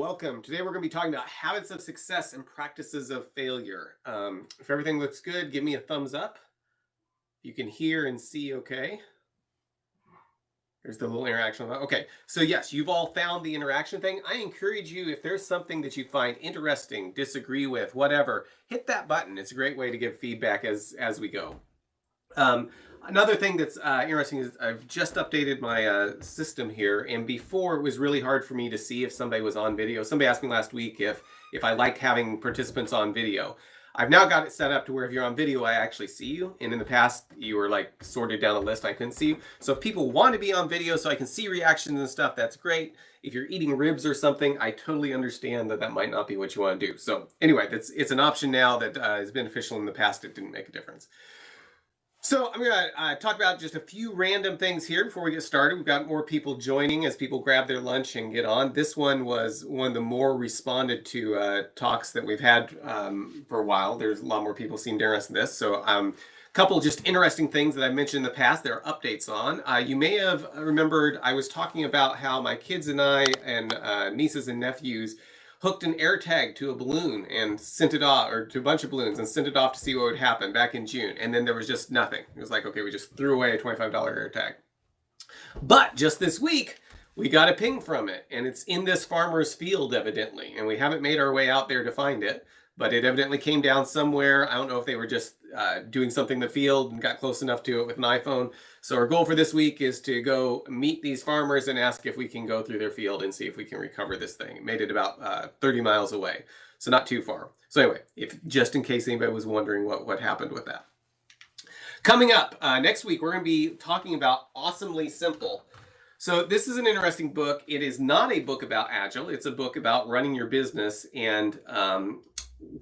welcome. Today we're going to be talking about habits of success and practices of failure. If everything looks good, give me a thumbs up. You can hear and see okay. There's the little interaction. Okay, so yes, you've all found the interaction thing. I encourage you, if there's something that you find interesting, disagree with, whatever, hit that button. It's a great way to give feedback as we go. Another thing that's interesting is I've just updated my system here, and before it was really hard for me to see if somebody was on video. Somebody asked me last week if I liked having participants on video. I've now got it set up to where if you're on video, I actually see you, and in the past you were like sorted down a list, I couldn't see you. So if people want to be on video so I can see reactions and stuff, that's great. If you're eating ribs or something, I totally understand that that might not be what you want to do. So anyway, it's an option now that is beneficial. In the past it didn't make a difference. So I'm going to talk about just a few random things here before we get started. We've got more people joining as people grab their lunch and get on. This one was one of the more responded to talks that we've had for a while. There's a lot more people seemed interested in this. So a couple just interesting things that I mentioned in the past there are updates on. You may have remembered I was talking about how my kids and I and nieces and nephews hooked an air tag to a balloon and sent it off, or to a bunch of balloons and sent it off to see what would happen back in June. And then there was just nothing. It was like, okay, we just threw away a $25 air tag. But just this week, we got a ping from it, and it's in this farmer's field, evidently. And we haven't made our way out there to find it, but it evidently came down somewhere. I don't know if they were just doing something in the field and got close enough to it with an iPhone. So our goal for this week is to go meet these farmers and ask if we can go through their field and see if we can recover this thing. It made it about 30 miles away, so not too far. So anyway, just in case anybody was wondering what happened with that. Coming up next week, we're going to be talking about Awesomely Simple. So this is an interesting book. It is not a book about Agile. It's a book about running your business and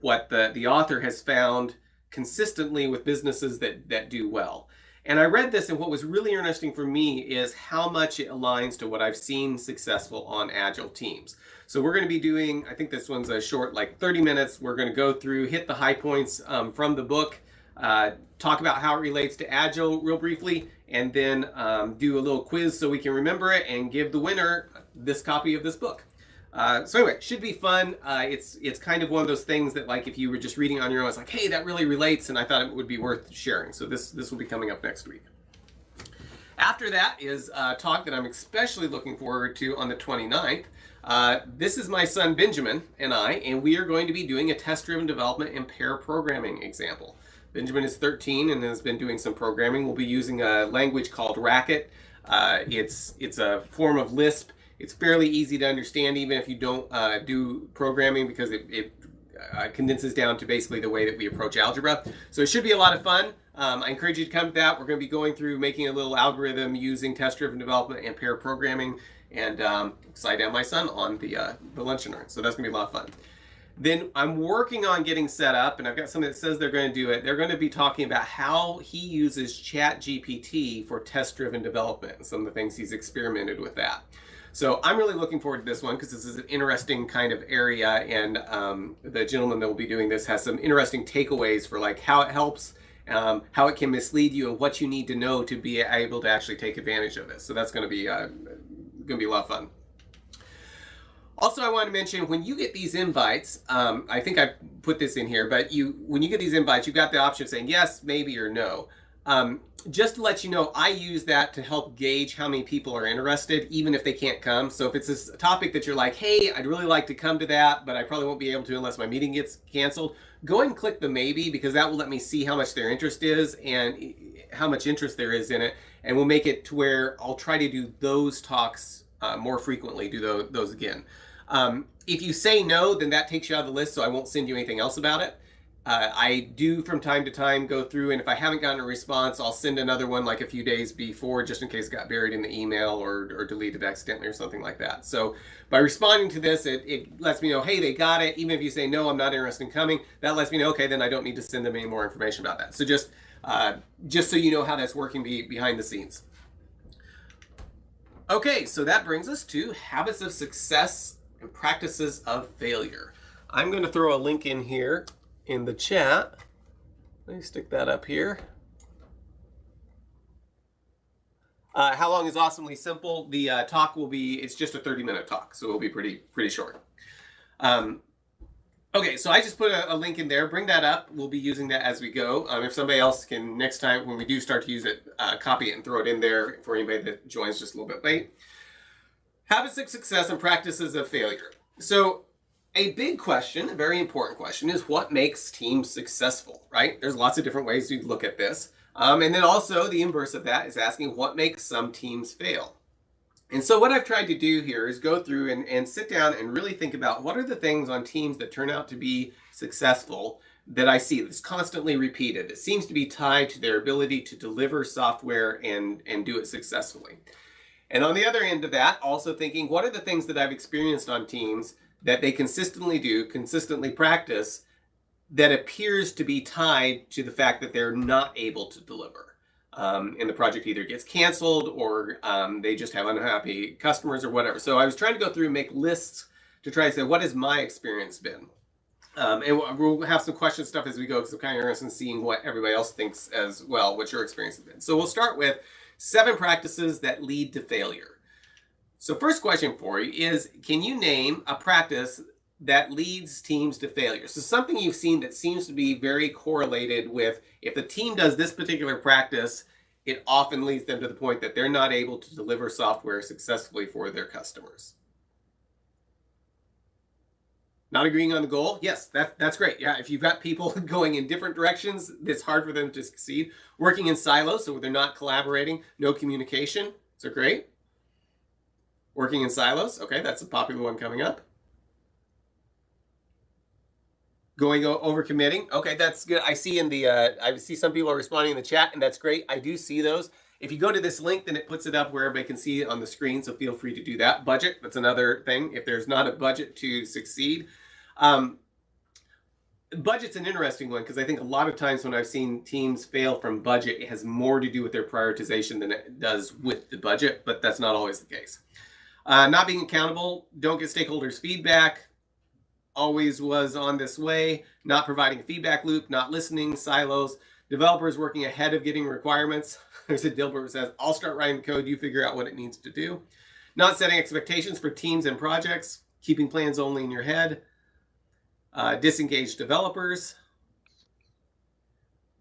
what the author has found consistently with businesses that do well. And I read this, and what was really interesting for me is how much it aligns to what I've seen successful on Agile teams. So we're going to be doing, I think this one's a short, like 30 minutes. We're going to go through, hit the high points from the book, talk about how it relates to Agile real briefly, and then do a little quiz so we can remember it and give the winner this copy of this book. So anyway, should be fun. It's kind of one of those things that, like, if you were just reading on your own, it's like, hey, that really relates, and I thought it would be worth sharing. So this will be coming up next week. After that is a talk that I'm especially looking forward to on the 29th. This is my son Benjamin and I, and we are going to be doing a test-driven development and pair programming example. Benjamin is 13 and has been doing some programming. We'll be using a language called Racket. It's a form of Lisp. It's fairly easy to understand even if you don't do programming, because it condenses down to basically the way that we approach algebra. So it should be a lot of fun. I encourage you to come to that. We're going to be going through making a little algorithm using test-driven development and pair programming, and excited to have my son on the lunch and learn. So that's going to be a lot of fun. Then I'm working on getting set up, and I've got somebody that says they're going to do it. They're going to be talking about how he uses ChatGPT for test-driven development and some of the things he's experimented with that. So I'm really looking forward to this one because this is an interesting kind of area, and the gentleman that will be doing this has some interesting takeaways for like how it helps, how it can mislead you, and what you need to know to be able to actually take advantage of this. So that's going to be a lot of fun. Also, I want to mention, when you get these invites, I think I put this in here, but when you get these invites, you've got the option of saying yes, maybe, or no. Just to let you know, I use that to help gauge how many people are interested, even if they can't come. So if it's a topic that you're like, hey, I'd really like to come to that, but I probably won't be able to unless my meeting gets canceled, go ahead and click the maybe, because that will let me see how much their interest is and how much interest there is in it. And we'll make it to where I'll try to do those talks more frequently, do those again. If you say no, then that takes you out of the list, so I won't send you anything else about it. I do from time to time go through, and if I haven't gotten a response, I'll send another one like a few days before, just in case it got buried in the email or deleted accidentally or something like that. So by responding to this, it lets me know, hey, they got it. Even if you say, no, I'm not interested in coming, that lets me know, okay, then I don't need to send them any more information about that. So just so you know how that's working behind the scenes. Okay, so that brings us to habits of success and practices of failure. I'm going to throw a link in here in the chat. Let me stick that up here. How long is Awesomely Simple? The talk will be, it's just a 30-minute talk, so it'll be pretty short. Okay, so I just put a link in there. Bring that up. We'll be using that as we go. If somebody else can, next time when we do start to use it, copy it and throw it in there for anybody that joins just a little bit late. Habits of success and practices of failure. So a big question, a very important question, is what makes teams successful, right? There's lots of different ways to look at this. And then also the inverse of that is asking what makes some teams fail. And so what I've tried to do here is go through and sit down and really think about what are the things on teams that turn out to be successful that I see that's constantly repeated. It seems to be tied to their ability to deliver software and do it successfully. And on the other end of that, also thinking, what are the things that I've experienced on teams that they consistently do, consistently practice, that appears to be tied to the fact that they're not able to deliver. And the project either gets canceled or they just have unhappy customers or whatever. So I was trying to go through and make lists to try to say, what has my experience been? And we'll have some question stuff as we go because I'm kind of interested in seeing what everybody else thinks as well, what your experience has been. So we'll start with 7 practices that lead to failure. So first question for you is, can you name a practice that leads teams to failure? So something you've seen that seems to be very correlated with if the team does this particular practice, it often leads them to the point that they're not able to deliver software successfully for their customers. Not agreeing on the goal? Yes, that's great. Yeah, if you've got people going in different directions, it's hard for them to succeed. Working in silos, so they're not collaborating, no communication, so great. Working in silos, okay, that's a popular one coming up. Going over committing, okay, that's good. I see I see some people are responding in the chat, and that's great. I do see those. If you go to this link, then it puts it up where everybody can see it on the screen, so feel free to do that. Budget, that's another thing. If there's not a budget to succeed, budget's an interesting one because I think a lot of times when I've seen teams fail from budget, it has more to do with their prioritization than it does with the budget, but that's not always the case. Not being accountable, don't get stakeholders' feedback, always was on this way, not providing a feedback loop, not listening, silos, developers working ahead of getting requirements. There's a Dilbert who says, I'll start writing the code, you figure out what it needs to do. Not setting expectations for teams and projects, keeping plans only in your head, disengaged developers,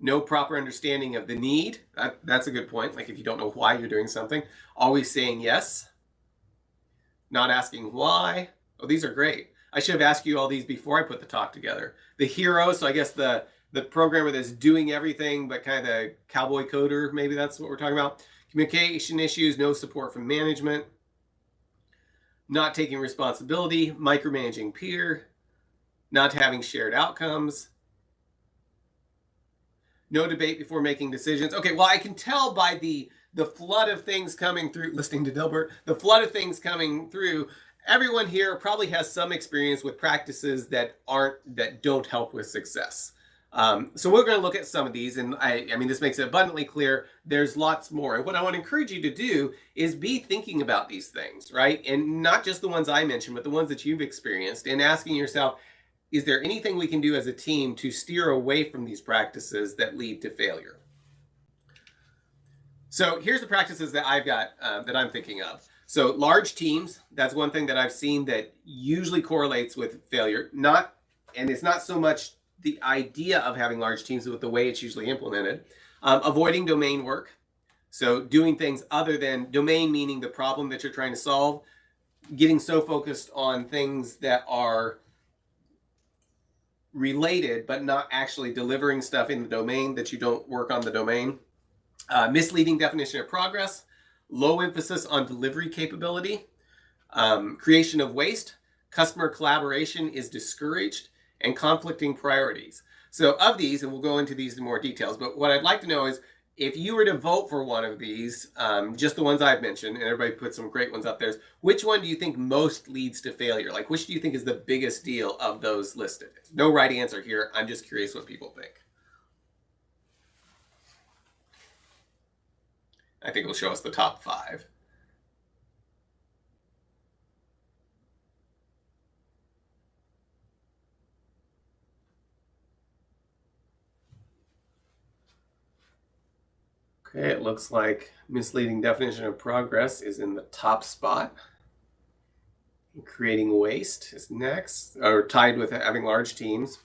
no proper understanding of the need. That's a good point. Like if you don't know why you're doing something, always saying yes, not asking why. Oh, these are great. I should have asked you all these before I put the talk together. The hero, so I guess the programmer that's doing everything, but kind of the cowboy coder, maybe that's what we're talking about. Communication issues, no support from management, not taking responsibility, micromanaging peer, not having shared outcomes, no debate before making decisions. Okay, well, I can tell by the flood of things coming through, listening to Dilbert, the flood of things coming through, everyone here probably has some experience with practices that don't help with success. So we're going to look at some of these, and I mean, this makes it abundantly clear there's lots more. And what I want to encourage you to do is be thinking about these things, right? And not just the ones I mentioned, but the ones that you've experienced, and asking yourself, is there anything we can do as a team to steer away from these practices that lead to failure? So here's the practices that I've got that I'm thinking of. So large teams, that's one thing that I've seen that usually correlates with failure. And it's not so much the idea of having large teams, but the way it's usually implemented. Avoiding domain work. So doing things other than domain, meaning the problem that you're trying to solve. Getting so focused on things that are related, but not actually delivering stuff in the domain that you don't work on the domain. Misleading definition of progress, low emphasis on delivery capability, creation of waste, customer collaboration is discouraged, and conflicting priorities. So of these, and we'll go into these in more details, but what I'd like to know is if you were to vote for one of these, just the ones I've mentioned, and everybody put some great ones up there, which one do you think most leads to failure? Like, which do you think is the biggest deal of those listed? No right answer here. I'm just curious what people think. I think it'll show us the top 5. Okay, it looks like misleading definition of progress is in the top spot. Creating waste is next, or tied with having large teams.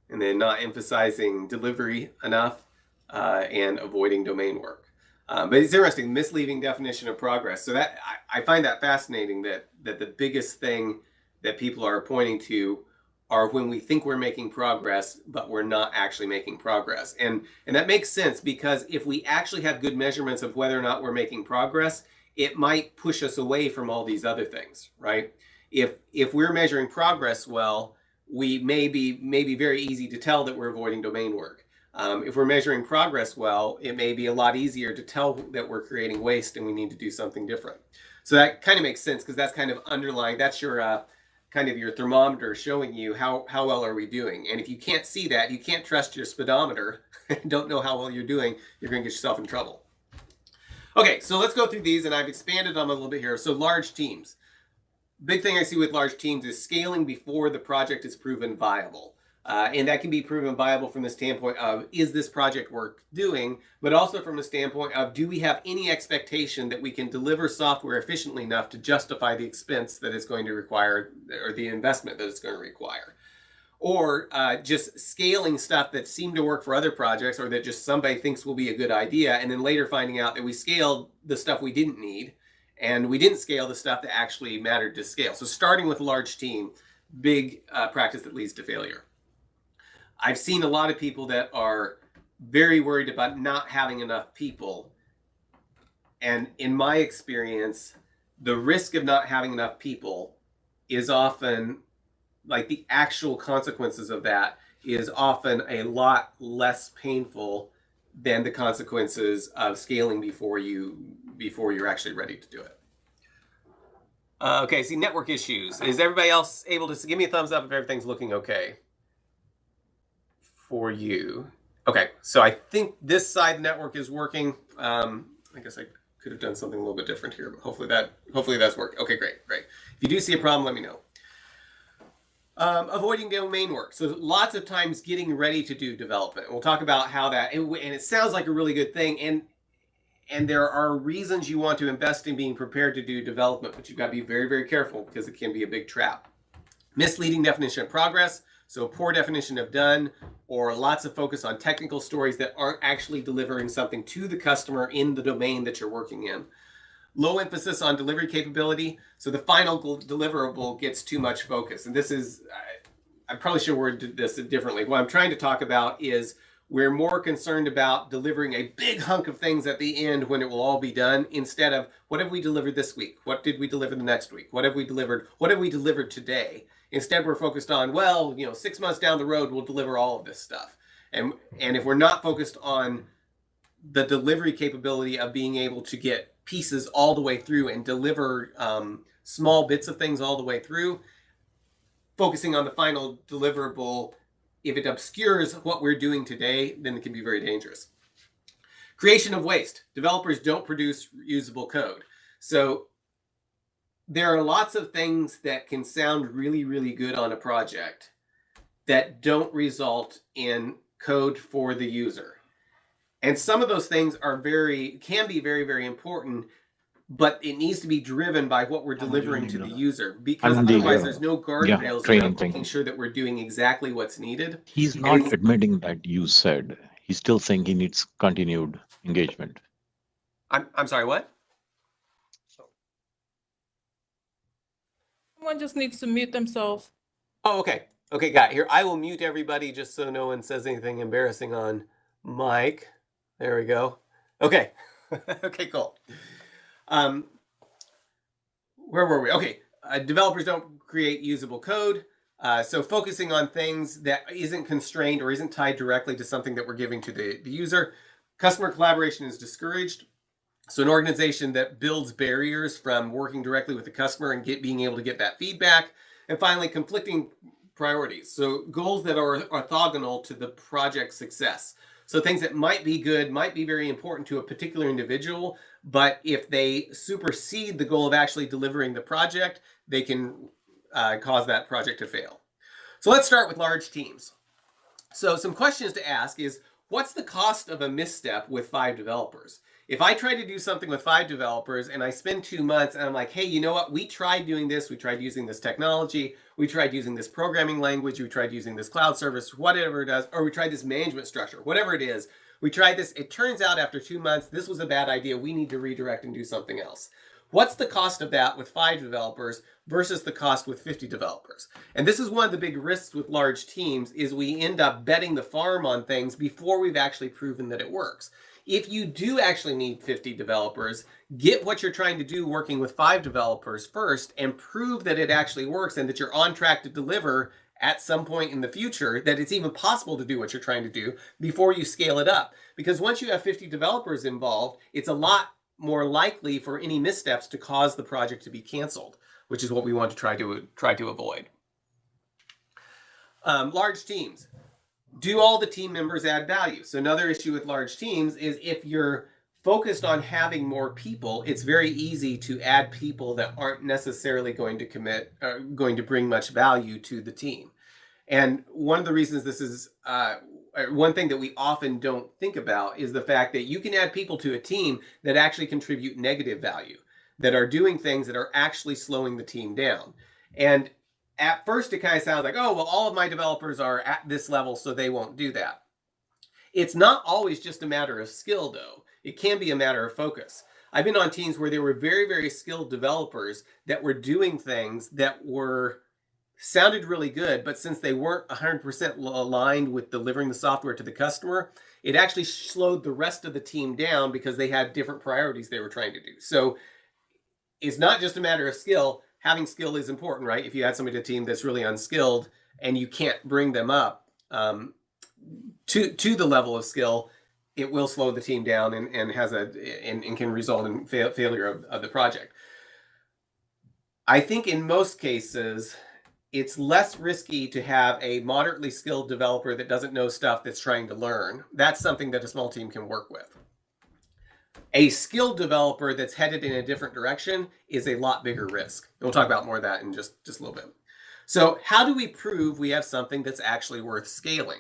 And then not emphasizing delivery enough and avoiding domain work. But it's interesting, misleading definition of progress. So that I find that fascinating that the biggest thing that people are pointing to are when we think we're making progress, but we're not actually making progress. And that makes sense, because if we actually have good measurements of whether or not we're making progress, it might push us away from all these other things, right? If we're measuring progress well, we may be very easy to tell that we're avoiding domain work. If we're measuring progress well, it may be a lot easier to tell that we're creating waste and we need to do something different. So that kind of makes sense, because that's kind of underlying, that's your kind of your thermometer showing you how well are we doing. And if you can't see that, you can't trust your speedometer and don't know how well you're doing, you're going to get yourself in trouble. Okay, so let's go through these, and I've expanded them a little bit here. So large teams. Big thing I see with large teams is scaling before the project is proven viable. And that can be proven viable from the standpoint of, is this project worth doing? But also from the standpoint of, do we have any expectation that we can deliver software efficiently enough to justify the expense that it's going to require, or the investment that it's going to require? Or just scaling stuff that seemed to work for other projects, or that just somebody thinks will be a good idea, and then later finding out that we scaled the stuff we didn't need, and we didn't scale the stuff that actually mattered to scale. So starting with a large team, big practice that leads to failure. I've seen a lot of people that are very worried about not having enough people. And in my experience, the risk of not having enough people is often, like, the actual consequences of that is often a lot less painful than the consequences of scaling before you're actually ready to do it. Okay, see, network issues. Is everybody else able to give me a thumbs up if everything's looking okay for you? Okay, so I think this side network is working. I guess I could have done something a little bit different here, but hopefully that's working. Okay, great. If you do see a problem, let me know. Avoiding domain work. So lots of times getting ready to do development. We'll talk about how that, and it sounds like a really good thing, and there are reasons you want to invest in being prepared to do development, but you've got to be very, very careful, because it can be a big trap. Misleading definition of progress. So poor definition of done, or lots of focus on technical stories that aren't actually delivering something to the customer in the domain that you're working in. Low emphasis on delivery capability. So the final deliverable gets too much focus. And this is, I probably should word this differently. What I'm trying to talk about is, we're more concerned about delivering a big hunk of things at the end when it will all be done, instead of, what have we delivered this week? What did we deliver the next week? What have we delivered? What have we delivered today? Instead, we're focused on, 6 months down the road, we'll deliver all of this stuff. And if we're not focused on the delivery capability of being able to get pieces all the way through and deliver small bits of things all the way through, focusing on the final deliverable, if it obscures what we're doing today, then it can be very dangerous. Creation of waste. Developers don't produce usable code. So there are lots of things that can sound really, really good on a project that don't result in code for the user. And some of those things can be very, very important, but it needs to be driven by what we're delivering to the user, because otherwise there's no guardrails around making sure that we're doing exactly what's needed. He's not admitting that you said. He's still saying he needs continued engagement. I'm sorry, what? Someone just needs to mute themselves. Oh, okay. Okay, got it. Here, I will mute everybody just so no one says anything embarrassing on mic. There we go. Okay. Okay, cool. Where were we? Okay. Developers don't create usable code. So focusing on things that isn't constrained or isn't tied directly to something that we're giving to the user. Customer collaboration is discouraged. So an organization that builds barriers from working directly with the customer and being able to get that feedback. And finally, conflicting priorities. So goals that are orthogonal to the project's success. So things that might be good, might be very important to a particular individual, but if they supersede the goal of actually delivering the project, they can cause that project to fail. So let's start with large teams. So some questions to ask is, what's the cost of a misstep with 5 developers? If I try to do something with 5 developers and I spend 2 months and I'm like, hey, you know what? We tried doing this. We tried using this technology. We tried using this programming language. We tried using this cloud service, whatever it does, or we tried this management structure, whatever it is. We tried this. It turns out after 2 months, this was a bad idea. We need to redirect and do something else. What's the cost of that with 5 developers versus the cost with 50 developers? And this is one of the big risks with large teams is we end up betting the farm on things before we've actually proven that it works. If you do actually need 50 developers, get what you're trying to do working with 5 developers first and prove that it actually works and that you're on track to deliver at some point in the future, that it's even possible to do what you're trying to do before you scale it up. Because once you have 50 developers involved, it's a lot more likely for any missteps to cause the project to be canceled, which is what we want to try to avoid. Large teams. Do all the team members add value? So another issue with large teams is if you're focused on having more people, it's very easy to add people that aren't necessarily going to bring much value to the team. And one of the reasons this is one thing that we often don't think about is the fact that you can add people to a team that actually contribute negative value, that are doing things that are actually slowing the team down. And at first it kind of sounds like, oh, well, all of my developers are at this level, so they won't do that. It's not always just a matter of skill, though. It can be a matter of focus. I've been on teams where there were very, very skilled developers that were doing things that sounded really good, but since they weren't 100% aligned with delivering the software to the customer, it actually slowed the rest of the team down because they had different priorities they were trying to do. So it's not just a matter of skill. Having skill is important, right? If you add somebody to a team that's really unskilled and you can't bring them up to the level of skill, it will slow the team down and can result in failure of the project. I think in most cases, it's less risky to have a moderately skilled developer that doesn't know stuff that's trying to learn. That's something that a small team can work with. A skilled developer that's headed in a different direction is a lot bigger risk. We'll talk about more of that in just a little bit. So how do we prove we have something that's actually worth scaling?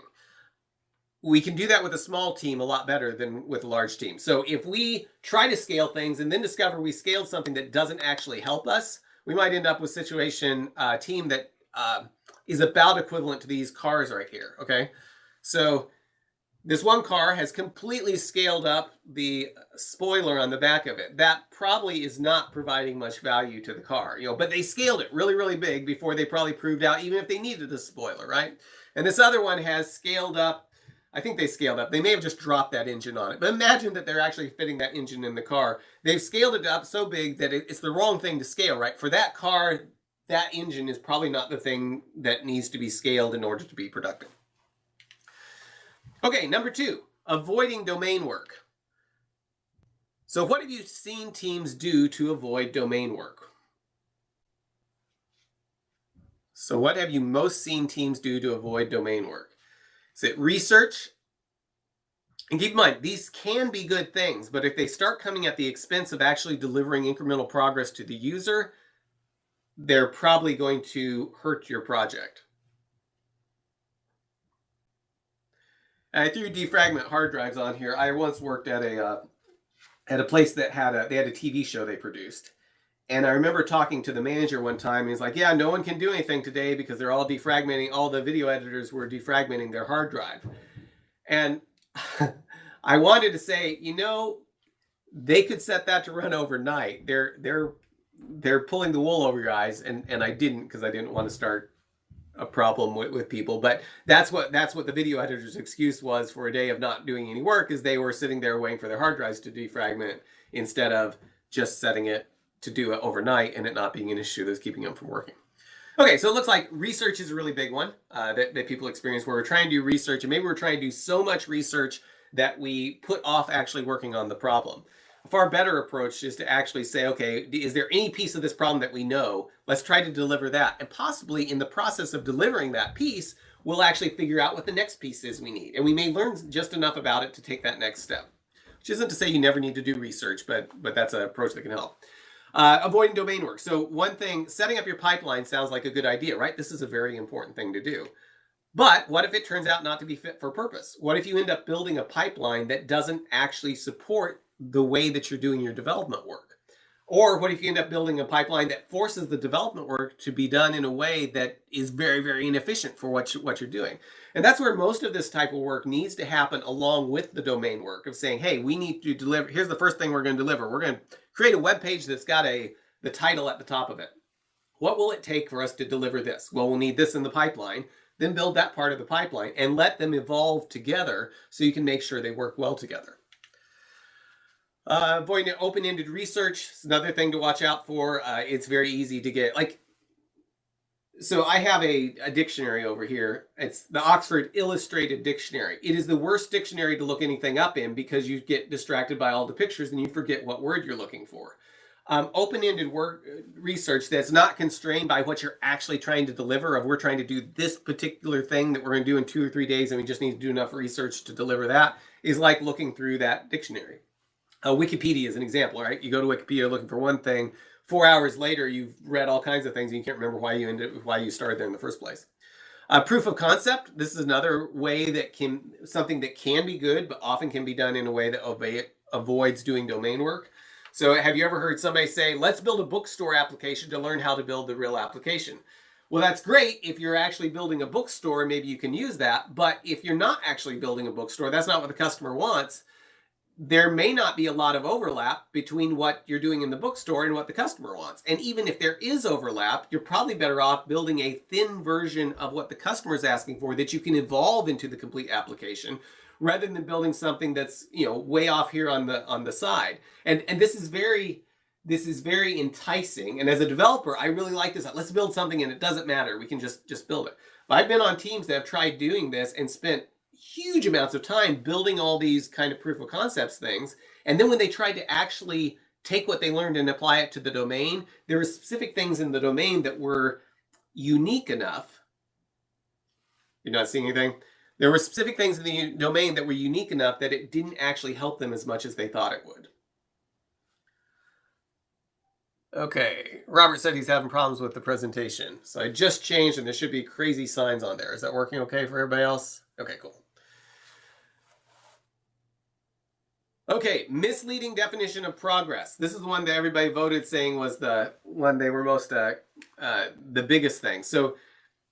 We can do that with a small team a lot better than with a large team. So if we try to scale things and then discover we scaled something that doesn't actually help us, we might end up with a team that is about equivalent to these cars right here, okay? So this one car has completely scaled up the spoiler on the back of it. That probably is not providing much value to the car, but they scaled it really, really big before they probably proved out even if they needed a spoiler, right? And this other one has scaled up. I think they scaled up. They may have just dropped that engine on it. But imagine that they're actually fitting that engine in the car. They've scaled it up so big that it's the wrong thing to scale, right? For that car, that engine is probably not the thing that needs to be scaled in order to be productive. Okay, number 2, avoiding domain work. So what have you seen teams do to avoid domain work? So what have you most seen teams do to avoid domain work? Is it research? And keep in mind, these can be good things, but if they start coming at the expense of actually delivering incremental progress to the user, they're probably going to hurt your project. And I threw defragment hard drives on here. I once worked at a place that had a TV show they produced. And I remember talking to the manager one time, and he's like, yeah, no one can do anything today because they're all defragmenting. All the video editors were defragmenting their hard drive. And I wanted to say, they could set that to run overnight. They're pulling the wool over your eyes, and I didn't, because I didn't want to start a problem with people. But that's what the video editor's excuse was for a day of not doing any work, is they were sitting there waiting for their hard drives to defragment instead of just setting it to do it overnight and it not being an issue that's keeping them from working. Okay, so it looks like research is a really big one that people experience, where we're trying to do research, and maybe we're trying to do so much research that we put off actually working on the problem. A far better approach is to actually say, okay, is there any piece of this problem that we know? Let's try to deliver that. And possibly in the process of delivering that piece, we'll actually figure out what the next piece is we need. And we may learn just enough about it to take that next step. Which isn't to say you never need to do research, but that's an approach that can help. Avoiding domain work. So one thing, setting up your pipeline sounds like a good idea, right? This is a very important thing to do. But what if it turns out not to be fit for purpose? What if you end up building a pipeline that doesn't actually support the way that you're doing your development work? Or what if you end up building a pipeline that forces the development work to be done in a way that is very, very inefficient for what you're doing? And that's where most of this type of work needs to happen along with the domain work of saying, hey, we need to deliver. Here's the first thing we're going to deliver. We're going to create a web page that's got the title at the top of it. What will it take for us to deliver this? Well, we'll need this in the pipeline. Then build that part of the pipeline and let them evolve together so you can make sure they work well together. Avoiding open-ended research is another thing to watch out for. It's very easy to get, so I have a dictionary over here. It's the Oxford Illustrated Dictionary. It is the worst dictionary to look anything up in because you get distracted by all the pictures and you forget what word you're looking for. Open-ended research that's not constrained by what you're actually trying to deliver, of we're trying to do this particular thing that we're going to do in 2 or 3 days and we just need to do enough research to deliver that, is like looking through that dictionary. Wikipedia is an example, right? You go to Wikipedia looking for one thing. 4 hours later, you've read all kinds of things and you can't remember why you started there in the first place. Proof of concept. This is another way that something that can be good, but often can be done in a way that avoids doing domain work. So have you ever heard somebody say, let's build a bookstore application to learn how to build the real application? Well, that's great if you're actually building a bookstore, maybe you can use that. But if you're not actually building a bookstore, that's not what the customer wants. There may not be a lot of overlap between what you're doing in the bookstore and what the customer wants. And even if there is overlap, you're probably better off building a thin version of what the customer is asking for that you can evolve into the complete application, rather than building something that's, way off here on the side. And this is very enticing. And as a developer, I really like this. Let's build something and it doesn't matter. We can just build it. But I've been on teams that have tried doing this and spent huge amounts of time building all these kind of proof of concepts things. And then when they tried to actually take what they learned and apply it to the domain, there were specific things in the domain that were unique enough. You're not seeing anything? There were specific things in the domain that were unique enough that it didn't actually help them as much as they thought it would. Okay, Robert said he's having problems with the presentation. So I just changed and there should be crazy signs on there. Is that working okay for everybody else? Okay, cool. Okay, misleading definition of progress. This is the one that everybody voted saying was the one they were most, the biggest thing. So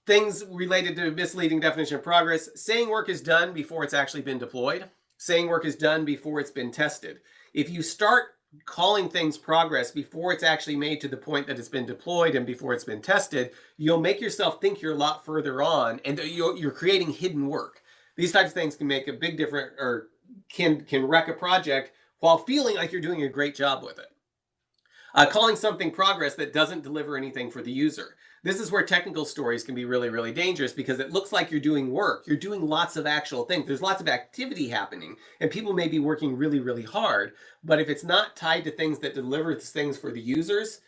things related to misleading definition of progress: saying work is done before it's actually been deployed. Saying work is done before it's been tested. If you start calling things progress before it's actually made to the point that it's been deployed and before it's been tested, you'll make yourself think you're a lot further on, and you're creating hidden work. These types of things can make a big difference, or can wreck a project while feeling like you're doing a great job with it. Calling something progress that doesn't deliver anything for the user. This is where technical stories can be really, really dangerous, because it looks like you're doing work. You're doing lots of actual things. There's lots of activity happening and people may be working really, really hard. But if it's not tied to things that deliver things for the users,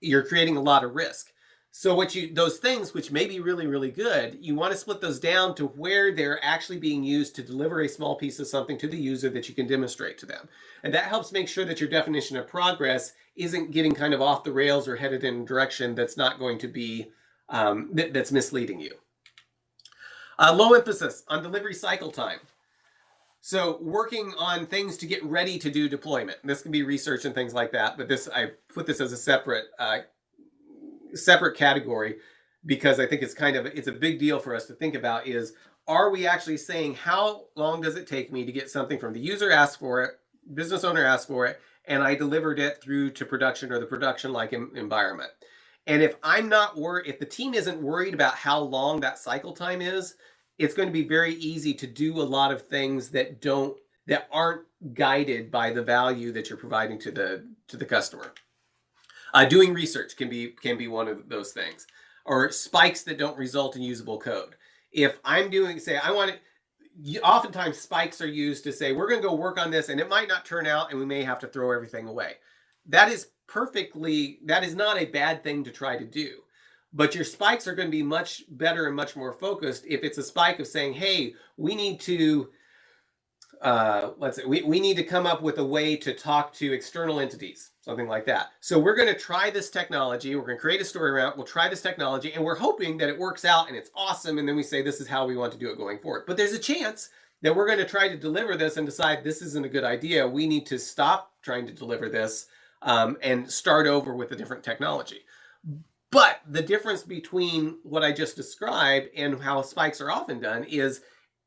you're creating a lot of risk. So those things which may be really, really good, you want to split those down to where they're actually being used to deliver a small piece of something to the user that you can demonstrate to them. And that helps make sure that your definition of progress isn't getting kind of off the rails or headed in a direction that's not going to be, that's misleading you. Low emphasis on delivery cycle time. So working on things to get ready to do deployment. This can be research and things like that, but I put this as a separate category, because I think it's a big deal for us to think about is, are we actually saying how long does it take me to get something from the user asked for it, business owner asked for it, and I delivered it through to production or the production-like environment? And if if the team isn't worried about how long that cycle time is, it's going to be very easy to do a lot of things that aren't guided by the value that you're providing to the customer. Doing research can be one of those things, or spikes that don't result in usable code. If I'm doing, oftentimes spikes are used to say, we're going to go work on this and it might not turn out and we may have to throw everything away. That is not a bad thing to try to do. But your spikes are going to be much better and much more focused if it's a spike of saying, hey, we need to let's say we need to come up with a way to talk to external entities, something like that. So we're going to try this technology. We're going to create a story around it. We'll try this technology, and we're hoping that it works out and it's awesome. And then we say, this is how we want to do it going forward. But there's a chance that we're going to try to deliver this and decide this isn't a good idea. We need to stop trying to deliver this and start over with a different technology. But the difference between what I just described and how spikes are often done is,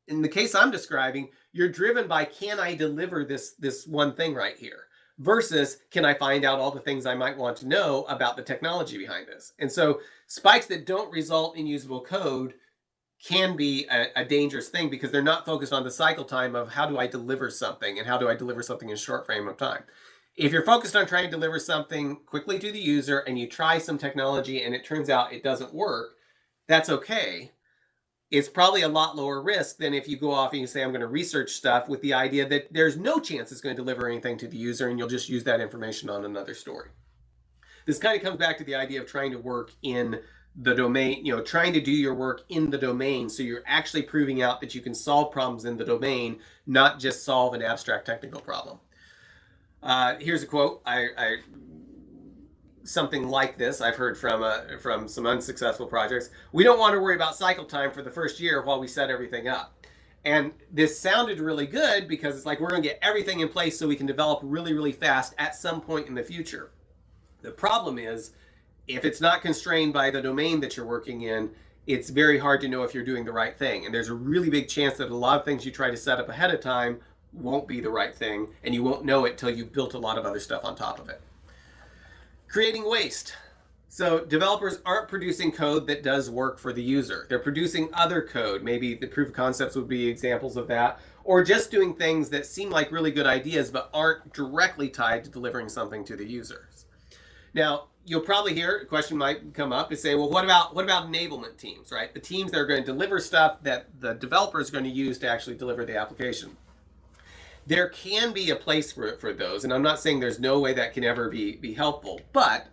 in the case I'm describing, you're driven by, can I deliver this one thing right here? Versus, can I find out all the things I might want to know about the technology behind this? And so spikes that don't result in usable code can be a dangerous thing because they're not focused on the cycle time of how do I deliver something and how do I deliver something in a short frame of time. If you're focused on trying to deliver something quickly to the user and you try some technology and it turns out it doesn't work, that's okay. It's probably a lot lower risk than if you go off and you say, I'm going to research stuff with the idea that there's no chance it's going to deliver anything to the user and you'll just use that information on another story. This kind of comes back to the idea of trying to work in the domain, trying to do your work in the domain. So you're actually proving out that you can solve problems in the domain, not just solve an abstract technical problem. Here's a quote. Something like this I've heard from some unsuccessful projects. We don't want to worry about cycle time for the first year while we set everything up. And this sounded really good because it's like we're going to get everything in place so we can develop really, really fast at some point in the future. The problem is, if it's not constrained by the domain that you're working in, it's very hard to know if you're doing the right thing. And there's a really big chance that a lot of things you try to set up ahead of time won't be the right thing, and you won't know it till you've built a lot of other stuff on top of it. Creating waste. So developers aren't producing code that does work for the user. They're producing other code. Maybe the proof of concepts would be examples of that, or just doing things that seem like really good ideas but aren't directly tied to delivering something to the users. Now, you'll probably hear a question might come up and say, well, what about enablement teams, right? The teams that are going to deliver stuff that the developer is going to use to actually deliver the application. There can be a place for those, and I'm not saying there's no way that can ever be helpful, but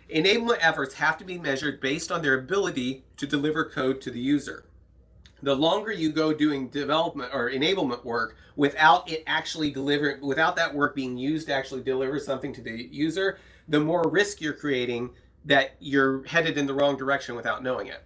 enablement efforts have to be measured based on their ability to deliver code to the user. The longer you go doing development or enablement work without it actually delivering, without that work being used to actually deliver something to the user, the more risk you're creating that you're headed in the wrong direction without knowing it.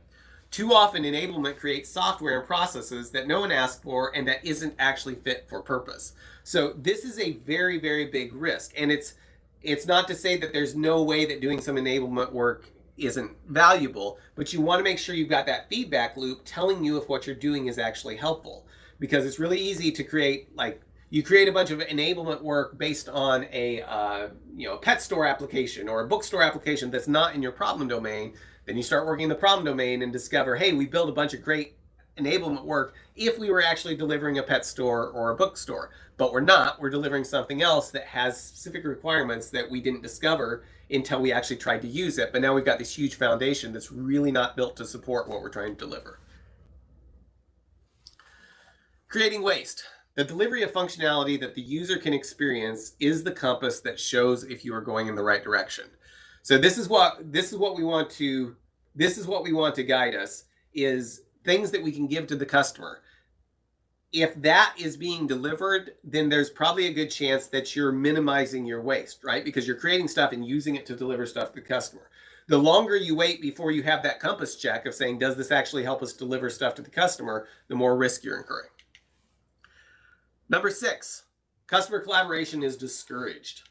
Too often enablement creates software and processes that no one asked for and that isn't actually fit for purpose. So this is a very, very big risk. And it's not to say that there's no way that doing some enablement work isn't valuable, but you want to make sure you've got that feedback loop telling you if what you're doing is actually helpful. Because it's really easy to create, you create a bunch of enablement work based on a pet store application or a bookstore application that's not in your problem domain. Then you start working in the problem domain and discover, hey, we built a bunch of great enablement work if we were actually delivering a pet store or a bookstore. But we're not. We're delivering something else that has specific requirements that we didn't discover until we actually tried to use it. But now we've got this huge foundation that's really not built to support what we're trying to deliver. Creating waste. The delivery of functionality that the user can experience is the compass that shows if you are going in the right direction. So this is what we want to guide us, is things that we can give to the customer. If that is being delivered, then there's probably a good chance that you're minimizing your waste, right? Because you're creating stuff and using it to deliver stuff to the customer. The longer you wait before you have that compass check of saying, does this actually help us deliver stuff to the customer, the more risk you're incurring. Number 6, customer collaboration is discouraged.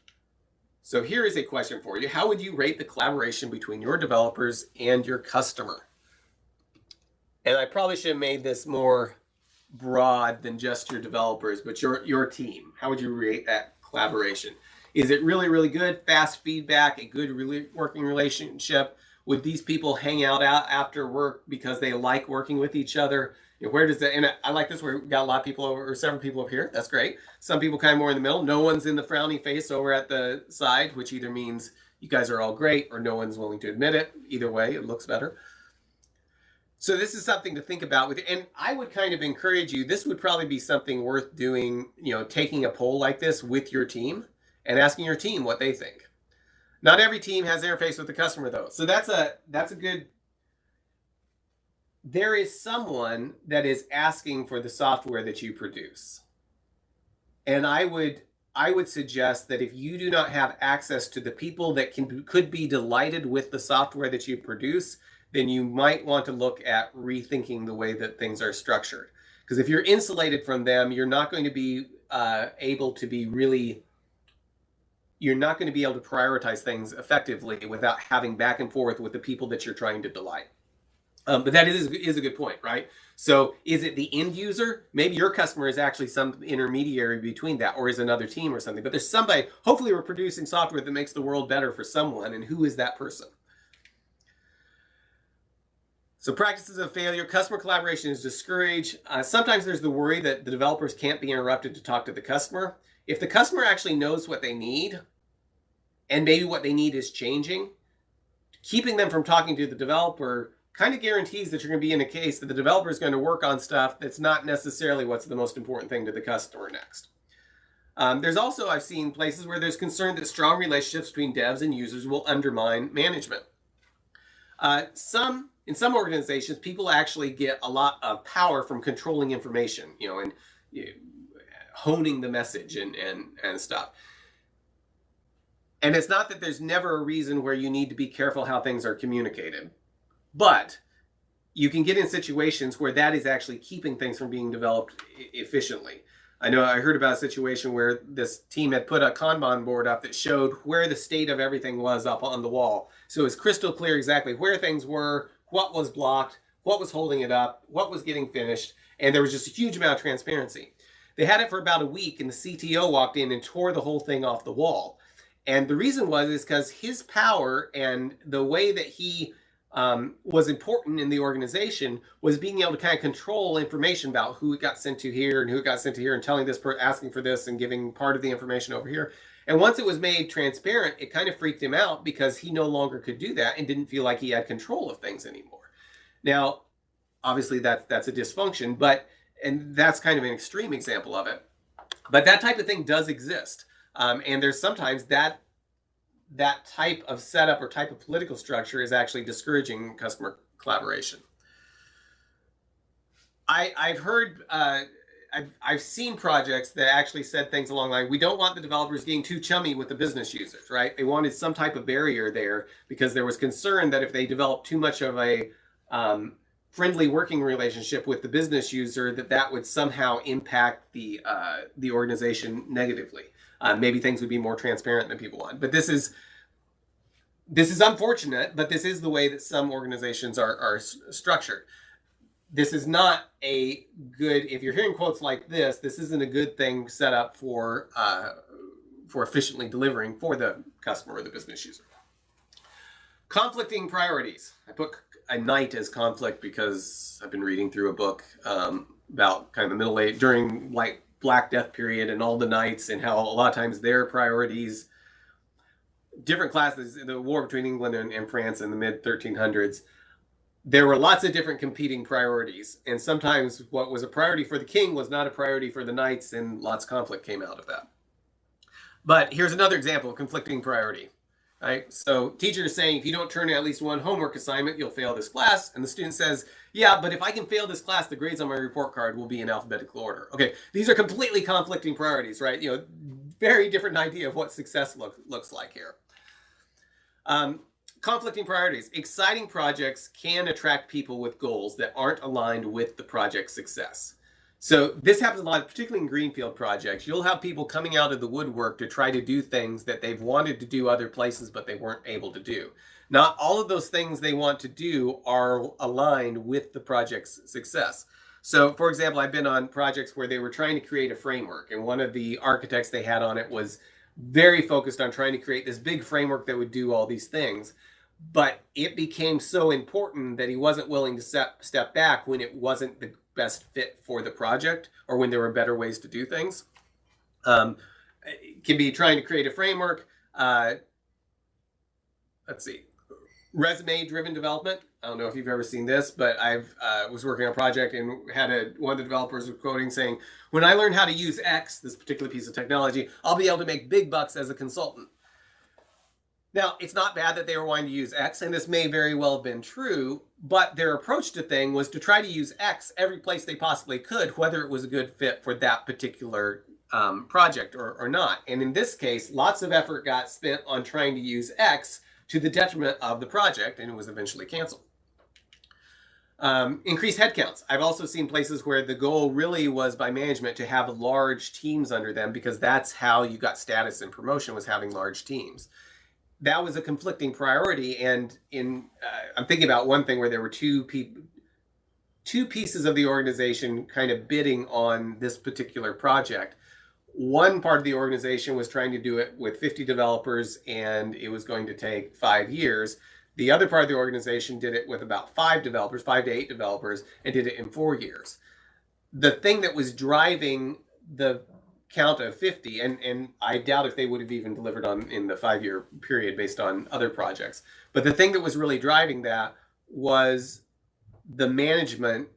So here is a question for you. How would you rate the collaboration between your developers and your customer? And I probably should have made this more broad than just your developers, but your team. How would you rate that collaboration? Is it really, really good, fast feedback, a good working relationship? Would these people hang out after work because they like working with each other? Where does that, and I like this where we've got a lot of people over, or several people over here. That's great. Some people kind of more in the middle. No one's in the frowny face over at the side, which either means you guys are all great or no one's willing to admit it. Either way, it looks better. So this is something to think about with, and I would kind of encourage you, this would probably be something worth doing, taking a poll like this with your team and asking your team what they think. Not every team has interface with the customer though. So that's a good, there is someone that is asking for the software that you produce. And I would suggest that if you do not have access to the people that could be delighted with the software that you produce, then you might want to look at rethinking the way that things are structured. Because if you're insulated from them, you're not going to be able to prioritize things effectively without having back and forth with the people that you're trying to delight. But that is a good point, right? So is it the end user? Maybe your customer is actually some intermediary between that, or is another team or something. But there's somebody, hopefully we're producing software that makes the world better for someone, and who is that person? So practices of failure, customer collaboration is discouraged. Sometimes there's the worry that the developers can't be interrupted to talk to the customer. If the customer actually knows what they need, and maybe what they need is changing, keeping them from talking to the developer kind of guarantees that you're going to be in a case that the developer is going to work on stuff that's not necessarily what's the most important thing to the customer next. There's also, I've seen places where there's concern that strong relationships between devs and users will undermine management. In some organizations, people actually get a lot of power from controlling information, and honing the message and stuff. And it's not that there's never a reason where you need to be careful how things are communicated. But you can get in situations where that is actually keeping things from being developed efficiently. I know I heard about a situation where this team had put a Kanban board up that showed where the state of everything was up on the wall. So it was crystal clear exactly where things were, what was blocked, what was holding it up, what was getting finished, and there was just a huge amount of transparency. They had it for about a week, and the CTO walked in and tore the whole thing off the wall. And the reason is because his power and the way that he was important in the organization was being able to kind of control information about who it got sent to here and who it got sent to here, and telling this person, asking for this, and giving part of the information over here. And once it was made transparent, it kind of freaked him out because he no longer could do that and didn't feel like he had control of things anymore. Now, obviously that's a dysfunction, and that's kind of an extreme example of it. But that type of thing does exist. And there's sometimes that type of setup or type of political structure is actually discouraging customer collaboration. I've heard, I've seen projects that actually said things along the line, we don't want the developers getting too chummy with the business users, right? They wanted some type of barrier there because there was concern that if they developed too much of a friendly working relationship with the business user, that would somehow impact the organization negatively. Maybe things would be more transparent than people want. But this is unfortunate, but this is the way that some organizations are structured. This is not a good, if you're hearing quotes like this isn't a good thing set up for efficiently delivering for the customer or the business user. Conflicting priorities. I put a night as conflict because I've been reading through a book about kind of the middle age, during like Black Death period, and all the knights, and how a lot of times their priorities, different classes, the war between England and France in the mid 1300s, there were lots of different competing priorities, and sometimes what was a priority for the king was not a priority for the knights, and lots of conflict came out of that. But here's another example of conflicting priority. Right? So teacher is saying, if you don't turn in at least one homework assignment, you'll fail this class. And the student says, yeah, but if I can fail this class, the grades on my report card will be in alphabetical order. Okay, these are completely conflicting priorities, right? Very different idea of what success looks like here. Conflicting priorities. Exciting projects can attract people with goals that aren't aligned with the project's success. So this happens a lot, particularly in greenfield projects. You'll have people coming out of the woodwork to try to do things that they've wanted to do other places, but they weren't able to do. Not all of those things they want to do are aligned with the project's success. So, for example, I've been on projects where they were trying to create a framework, and one of the architects they had on it was very focused on trying to create this big framework that would do all these things. But it became so important that he wasn't willing to step back when it wasn't the best fit for the project, or when there were better ways to do things. It can be trying to create a framework. Let's see, resume-driven development. I don't know if you've ever seen this, but I've was working on a project and had one of the developers was quoting saying, when I learn how to use X, this particular piece of technology, I'll be able to make big bucks as a consultant. Now, it's not bad that they were wanting to use X, and this may very well have been true, but their approach to thing was to try to use X every place they possibly could, whether it was a good fit for that particular project or not. And in this case, lots of effort got spent on trying to use X to the detriment of the project, and it was eventually canceled. Increased headcounts. I've also seen places where the goal really was by management to have large teams under them, because that's how you got status and promotion, was having large teams. That was a conflicting priority. And I'm thinking about one thing where there were two pieces of the organization kind of bidding on this particular project. One part of the organization was trying to do it with 50 developers, and it was going to take 5 years. The other part of the organization did it with about 5 to 8 developers, and did it in 4 years. The thing that was driving the count of 50, and I doubt if they would have even delivered in the 5-year period based on other projects, but the thing that was really driving that was the management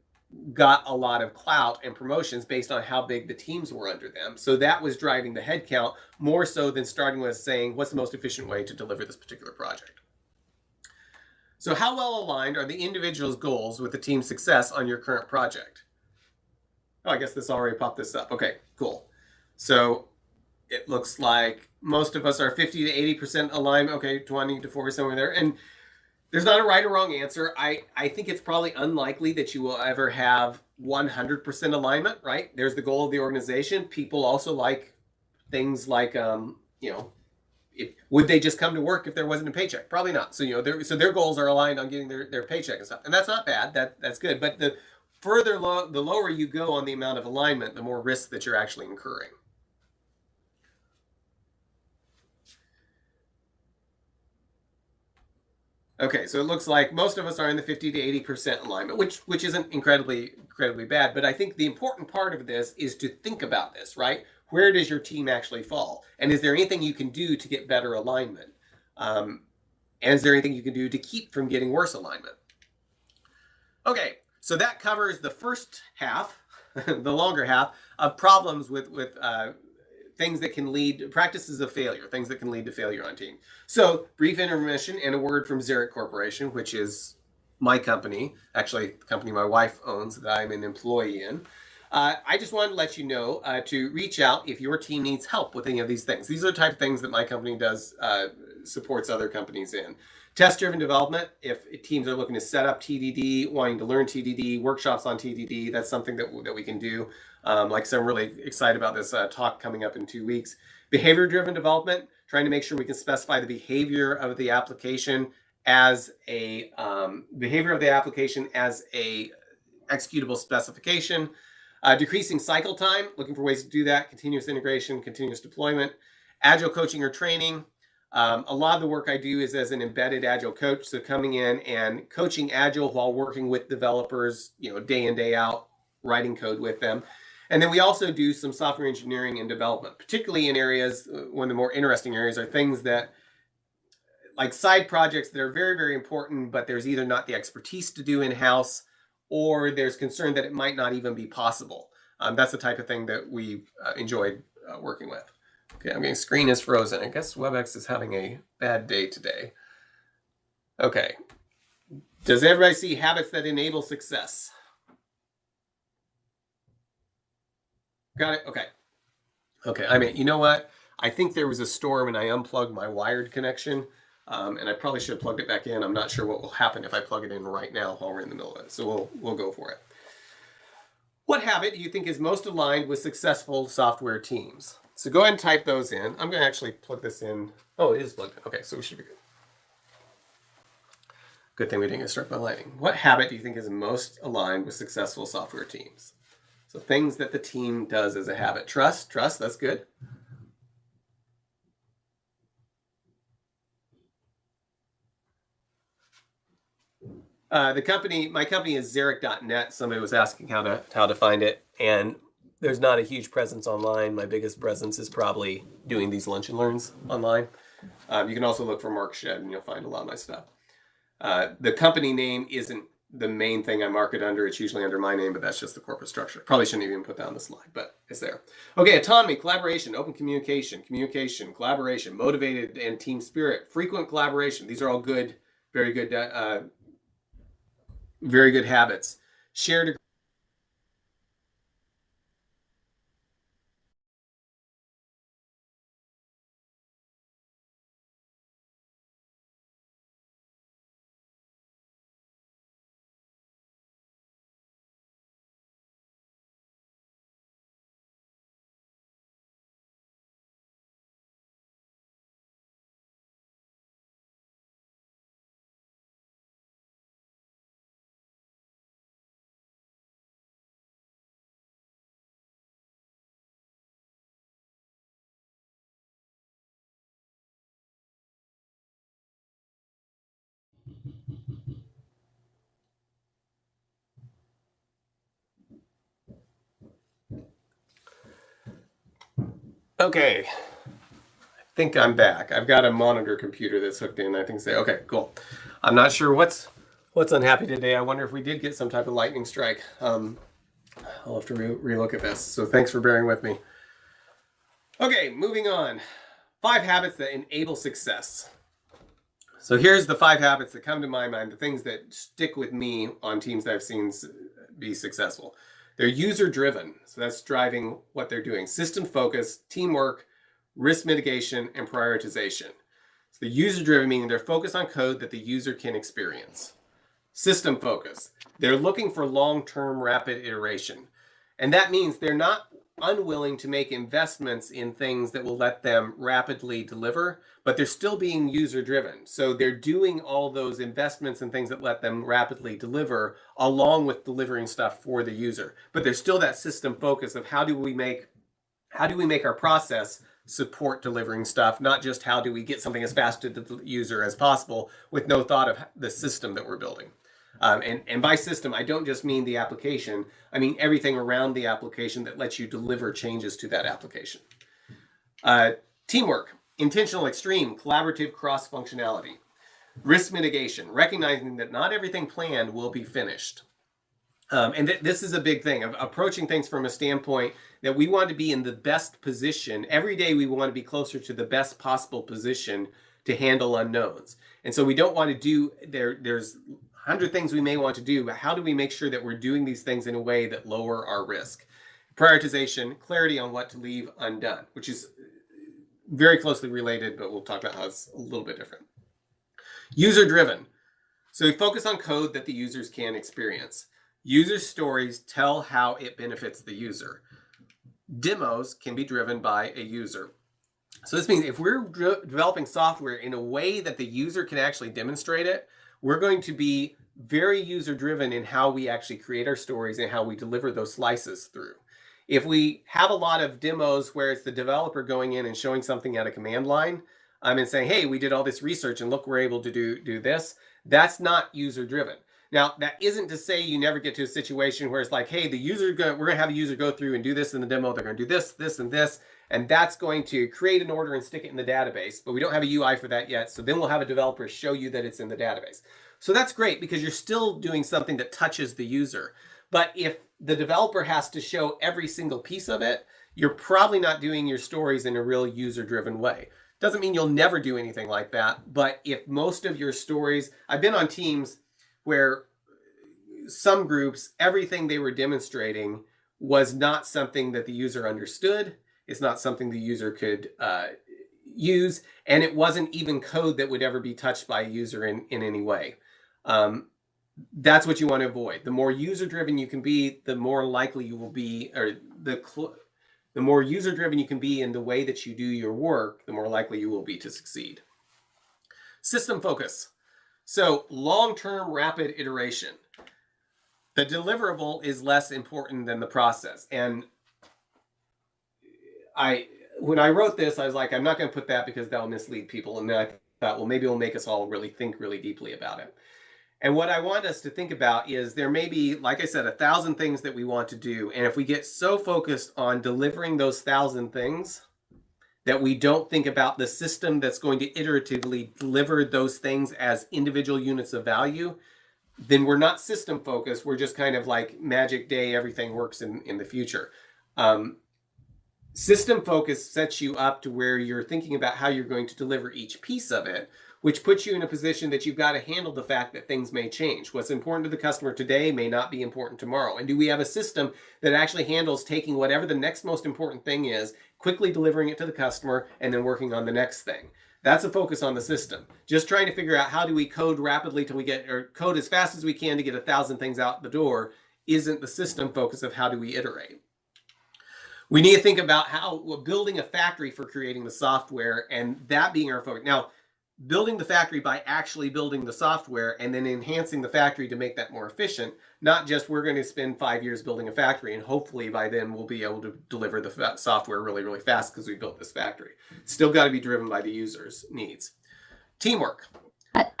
got a lot of clout and promotions based on how big the teams were under them. So that was driving the headcount more so than starting with saying, what's the most efficient way to deliver this particular project? So how well aligned are the individual's goals with the team's success on your current project? Oh, I guess this already popped this up. Okay, cool. So it looks like most of us are 50 to 80% alignment. Okay, 20 to 40% over there. And there's not a right or wrong answer. I think it's probably unlikely that you will ever have 100% alignment, right? There's the goal of the organization. People also like things like, would they just come to work if there wasn't a paycheck? Probably not. So, their goals are aligned on getting their paycheck and stuff. And that's not bad. That's good. But the lower you go on the amount of alignment, the more risk that you're actually incurring. Okay, so it looks like most of us are in the 50 to 80% alignment, which isn't incredibly bad. But I think the important part of this is to think about this, right? Where does your team actually fall? And is there anything you can do to get better alignment? And is there anything you can do to keep from getting worse alignment? Okay, so that covers the first half, the longer half, of problems with things that can lead, practices of failure, things that can lead to failure on team. So brief intermission and a word from Xeric Corporation, which is my company, actually the company my wife owns that I'm an employee in. I just wanted to let you know to reach out if your team needs help with any of these things. These are the type of things that my company does, supports other companies in. Test-driven development, if teams are looking to set up TDD, wanting to learn TDD, workshops on TDD, that's something that we can do. Like I said, I'm really excited about this talk coming up in 2 weeks. Behavior-driven development, trying to make sure we can specify the behavior of the application as a executable specification. Decreasing cycle time, looking for ways to do that. Continuous integration, continuous deployment. Agile coaching or training. A lot of the work I do is as an embedded Agile coach, so coming in and coaching Agile while working with developers, day in, day out, writing code with them. And then we also do some software engineering and development, particularly in areas, one of the more interesting areas are things that, like side projects that are very, very important, but there's either not the expertise to do in-house, or there's concern that it might not even be possible. That's the type of thing that we enjoyed working with. Okay, I'm getting screen is frozen. I guess WebEx is having a bad day today. Okay. Does everybody see habits that enable success? Got it? Okay. Okay, I mean, you know what? I think there was a storm and I unplugged my wired connection. And I probably should have plugged it back in. I'm not sure what will happen if I plug it in right now while we're in the middle of it. So we'll go for it. What habit do you think is most aligned with successful software teams? So go ahead and type those in. I'm going to actually plug this in. Oh, it is plugged in. Okay, so we should be good. Good thing we didn't get struck by lightning. What habit do you think is most aligned with successful software teams? So things that the team does as a habit. Trust, that's good. My company is Xeric.net. Somebody was asking how to find it, and there's not a huge presence online. My biggest presence is probably doing these lunch and learns online. You can also look for Mark Shed, and you'll find a lot of my stuff. The company name isn't the main thing I market under. It's usually under my name, but that's just the corporate structure. Probably shouldn't even put that on the slide, but it's there. Okay, autonomy, collaboration, open communication, collaboration, motivated and team spirit, frequent collaboration. These are all good, very good habits. Shared Okay, I think I'm back. I've got a monitor computer that's hooked in. I think say, okay, cool. I'm not sure what's unhappy today. I wonder if we did get some type of lightning strike. I'll have to relook at this. So thanks for bearing with me. Okay, moving on. 5 habits that enable success. So here's the 5 habits that come to my mind, the things that stick with me on teams that I've seen be successful. They're user-driven, so that's driving what they're doing. System focus, teamwork, risk mitigation, and prioritization. So the user-driven meaning they're focused on code that the user can experience. System focus, they're looking for long-term rapid iteration. And that means they're not unwilling to make investments in things that will let them rapidly deliver, but they're still being user driven. So they're doing all those investments and things that let them rapidly deliver along with delivering stuff for the user. But there's still that system focus of how do we make our process support delivering stuff, not just how do we get something as fast to the user as possible with no thought of the system that we're building. And by system, I don't just mean the application. I mean everything around the application that lets you deliver changes to that application. Teamwork, intentional extreme, collaborative cross-functionality. Risk mitigation, recognizing that not everything planned will be finished. And this is a big thing of approaching things from a standpoint that we want to be in the best position. Every day we want to be closer to the best possible position to handle unknowns. And so we don't want to do, there's 100 things we may want to do, but how do we make sure that we're doing these things in a way that lower our risk? Prioritization, clarity on what to leave undone, which is very closely related, but we'll talk about how it's a little bit different. User-driven. So we focus on code that the users can experience. User stories tell how it benefits the user. Demos can be driven by a user. So this means if we're developing software in a way that the user can actually demonstrate it, we're going to be very user-driven in how we actually create our stories and how we deliver those slices through. If we have a lot of demos where it's the developer going in and showing something at a command line and saying, hey, we did all this research and look, we're able to do this, that's not user-driven. Now, that isn't to say you never get to a situation where it's like, hey, we're going to have a user go through and do this in the demo. They're going to do this, this, and this. And that's going to create an order and stick it in the database. But we don't have a UI for that yet. So then we'll have a developer show you that it's in the database. So that's great because you're still doing something that touches the user. But if the developer has to show every single piece of it, you're probably not doing your stories in a real user-driven way. Doesn't mean you'll never do anything like that. But if most of your stories, I've been on teams where some groups, everything they were demonstrating was not something that the user understood. It's not something the user could use. And it wasn't even code that would ever be touched by a user in any way. That's what you want to avoid. The more user-driven you can be, the more likely you will be, or the more user-driven you can be in the way that you do your work, the more likely you will be to succeed. System focus. So long-term rapid iteration. The deliverable is less important than the process. And when I wrote this, I was like, I'm not going to put that because that will mislead people. And then I thought, well, maybe it'll make us all really think really deeply about it. And what I want us to think about is there may be, like I said, 1,000 things that we want to do. And if we get so focused on delivering those 1,000 things that we don't think about the system that's going to iteratively deliver those things as individual units of value, then we're not system focused. We're just kind of like magic day, everything works in the future. System focus sets you up to where you're thinking about how you're going to deliver each piece of it, which puts you in a position that you've got to handle the fact that things may change. What's important to the customer today may not be important tomorrow. And do we have a system that actually handles taking whatever the next most important thing is, quickly delivering it to the customer, and then working on the next thing? That's a focus on the system. Just trying to figure out how do we code rapidly till we get, or code as fast as we can to get 1,000 things out the door isn't the system focus of how do we iterate. We need to think about how we're building a factory for creating the software and that being our focus. Now, building the factory by actually building the software and then enhancing the factory to make that more efficient, not just we're going to spend 5 years building a factory and hopefully by then we'll be able to deliver the software really, really fast because we built this factory. Still got to be driven by the user's needs. Teamwork.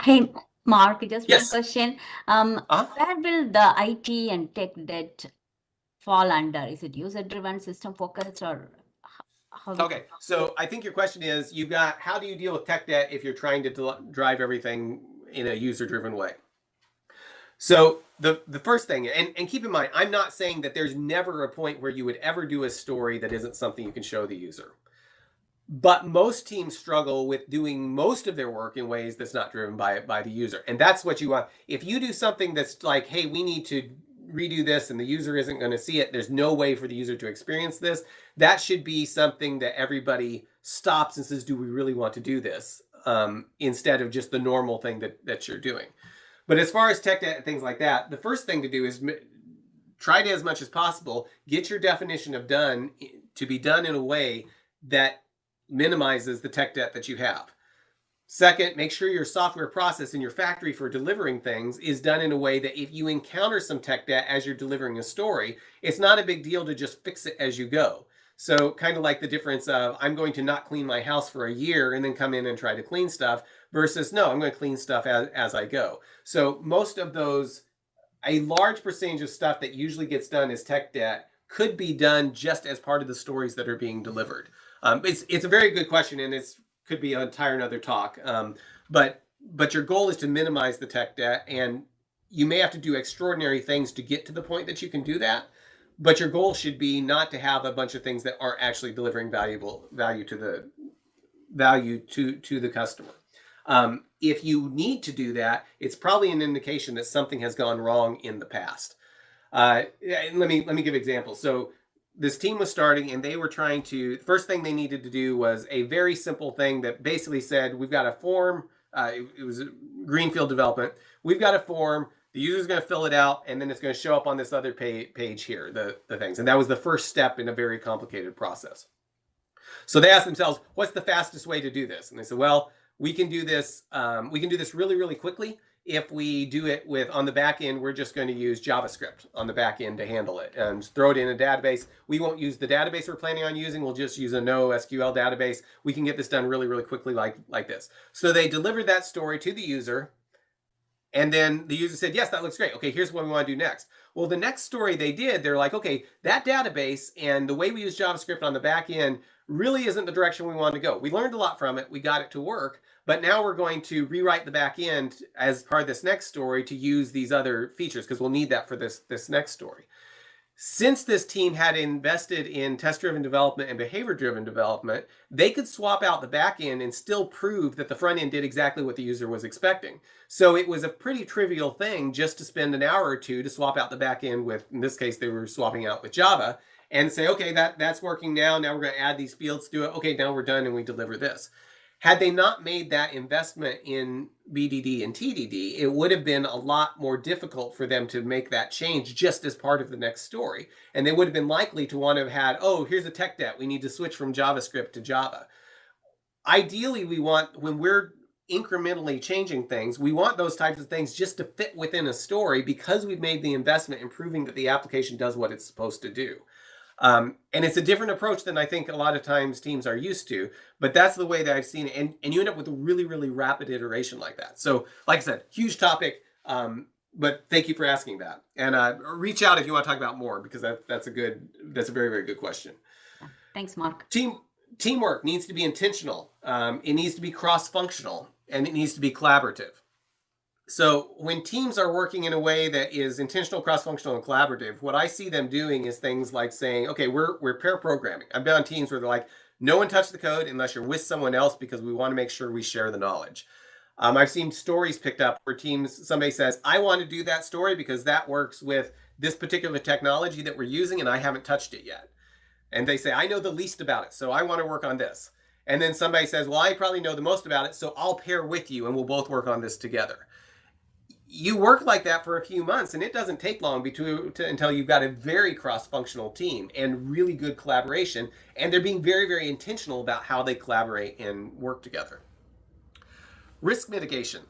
Hey, Mark, just Yes. one question. Where will the IT and tech debt fall under? Is it user-driven, system focused, or how Okay, so I think your question is, how do you deal with tech debt if you're trying to drive everything in a user-driven way? So the first thing, and keep in mind, I'm not saying that there's never a point where you would ever do a story that isn't something you can show the user. But most teams struggle with doing most of their work in ways that's not driven by the user. And that's what you want. If you do something that's like, hey, we need to redo this and the user isn't going to see it, there's no way for the user to experience this. That should be something that everybody stops and says, do we really want to do this? Instead of just the normal thing that you're doing. But as far as tech debt and things like that, the first thing to do is try to, as much as possible, get your definition of done to be done in a way that minimizes the tech debt that you have. Second, make sure your software process in your factory for delivering things is done in a way that if you encounter some tech debt as you're delivering a story, it's not a big deal to just fix it as you go. So kind of like the difference of I'm going to not clean my house for a year and then come in and try to clean stuff versus no, I'm going to clean stuff as I go. So most of those, a large percentage of stuff that usually gets done as tech debt could be done just as part of the stories that are being delivered. It's a very good question, and it could be an entire another talk. But your goal is to minimize the tech debt, and you may have to do extraordinary things to get to the point that you can do that. But your goal should be not to have a bunch of things that aren't actually delivering value to the customer. If you need to do that, it's probably an indication that something has gone wrong in the past. Let me give examples. So this team was starting and they were trying to, the first thing they needed to do was a very simple thing that basically said, we've got a form, it was a greenfield development, we've got a form, the user's going to fill it out, and then it's going to show up on this other page here, the things. And that was the first step in a very complicated process. So they asked themselves, what's the fastest way to do this? And they said, well, we can do this really, really quickly. If we do it on the back end, we're just going to use JavaScript on the back end to handle it and throw it in a database. We won't use the database we're planning on using. We'll just use a NoSQL database. We can get this done really, really quickly like this. So they delivered that story to the user. And then the user said, yes, that looks great. Okay, here's what we want to do next. Well, the next story they did, they're like, okay, that database and the way we use JavaScript on the back end really isn't the direction we want to go. We learned a lot from it. We got it to work. But now we're going to rewrite the back end as part of this next story to use these other features because we'll need that for this next story. Since this team had invested in test-driven development and behavior-driven development, they could swap out the back end and still prove that the front end did exactly what the user was expecting. So it was a pretty trivial thing just to spend an hour or two to swap out the back end with, in this case, they were swapping out with Java, and say, okay, that's working now. Now we're going to add these fields to it. Okay, now we're done and we deliver this. Had they not made that investment in BDD and TDD, it would have been a lot more difficult for them to make that change just as part of the next story. And they would have been likely to want to have had, oh, here's a tech debt. We need to switch from JavaScript to Java. Ideally, we want, when we're incrementally changing things, we want those types of things just to fit within a story because we've made the investment in proving that the application does what it's supposed to do. And it's a different approach than I think a lot of times teams are used to, but that's the way that I've seen it. And you end up with a really, really rapid iteration like that. So like I said, huge topic, but thank you for asking that. And reach out if you want to talk about more, because that's a very, very good question. Thanks, Mark. Teamwork needs to be intentional. It needs to be cross-functional, and it needs to be collaborative. So when teams are working in a way that is intentional, cross-functional, and collaborative, what I see them doing is things like saying, okay, we're pair programming. I've been on teams where they're like, no one touch the code unless you're with someone else because we want to make sure we share the knowledge. I've seen stories picked up where somebody says, I want to do that story because that works with this particular technology that we're using and I haven't touched it yet. And they say, I know the least about it, so I want to work on this. And then somebody says, well, I probably know the most about it, so I'll pair with you and we'll both work on this together. You work like that for a few months, and it doesn't take long until you've got a very cross-functional team and really good collaboration, and they're being very, very intentional about how they collaborate and work together. Risk mitigation.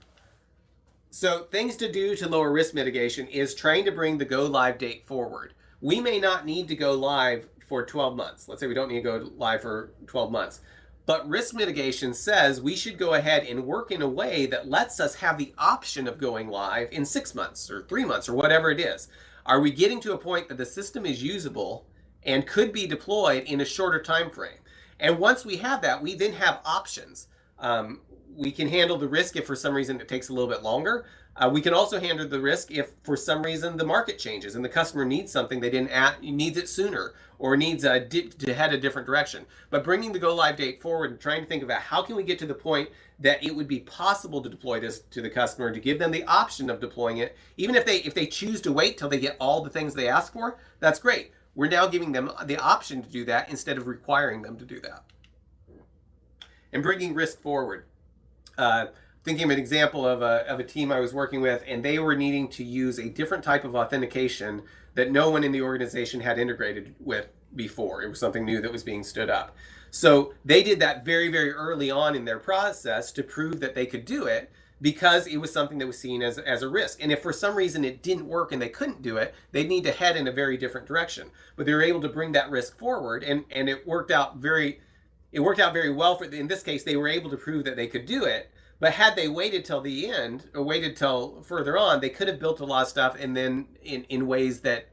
So things to do to lower risk mitigation is trying to bring the go live date forward. We may not need to go live for 12 months. Let's say we don't need to go live for 12 months. But risk mitigation says we should go ahead and work in a way that lets us have the option of going live in 6 months or 3 months or whatever it is. Are we getting to a point that the system is usable and could be deployed in a shorter time frame? And once we have that, we then have options. We can handle the risk if for some reason it takes a little bit longer. We can also handle the risk if for some reason the market changes and the customer needs something they didn't needs it sooner, or needs to head a different direction. But bringing the go live date forward and trying to think about how can we get to the point that it would be possible to deploy this to the customer, to give them the option of deploying it, even if they choose to wait till they get all the things they ask for, that's great. We're now giving them the option to do that instead of requiring them to do that. And bringing risk forward. Thinking of an example of a team I was working with, and they were needing to use a different type of authentication that no one in the organization had integrated with before. It was something new that was being stood up. So they did that very, very early on in their process to prove that they could do it, because it was something that was seen as a risk. And if for some reason it didn't work and they couldn't do it, they'd need to head in a very different direction. But they were able to bring that risk forward, and it worked out very well for, in this case, they were able to prove that they could do it. But had they waited till the end, or waited till further on, they could have built a lot of stuff, and then in ways that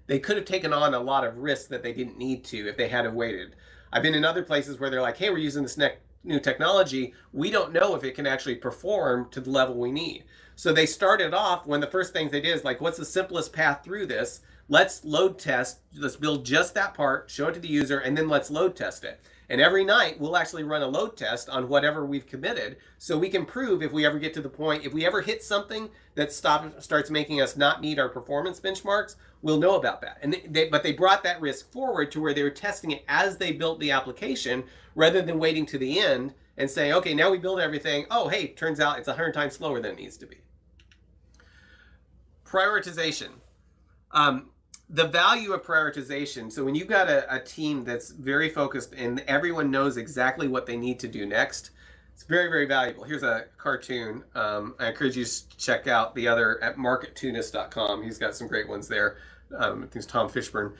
they could have taken on a lot of risks that they didn't need to if they had have waited. I've been in other places where they're like, hey, we're using this new technology. We don't know if it can actually perform to the level we need. So they started off, one of the first things they did is like, what's the simplest path through this? Let's load test. Let's build just that part, show it to the user, and then let's load test it. And every night we'll actually run a load test on whatever we've committed, so we can prove if we ever get to the point, if we ever hit something that starts making us not meet our performance benchmarks, we'll know about that. And but they brought that risk forward to where they were testing it as they built the application, rather than waiting to the end and say, okay, now we build everything. Oh, hey, turns out it's 100 times slower than it needs to be. Prioritization. The value of prioritization. So when you've got a team that's very focused and everyone knows exactly what they need to do next, it's very, very valuable. Here's a cartoon. I encourage you to check out the other at markettunist.com. He's got some great ones there. I think it's Tom Fishburne.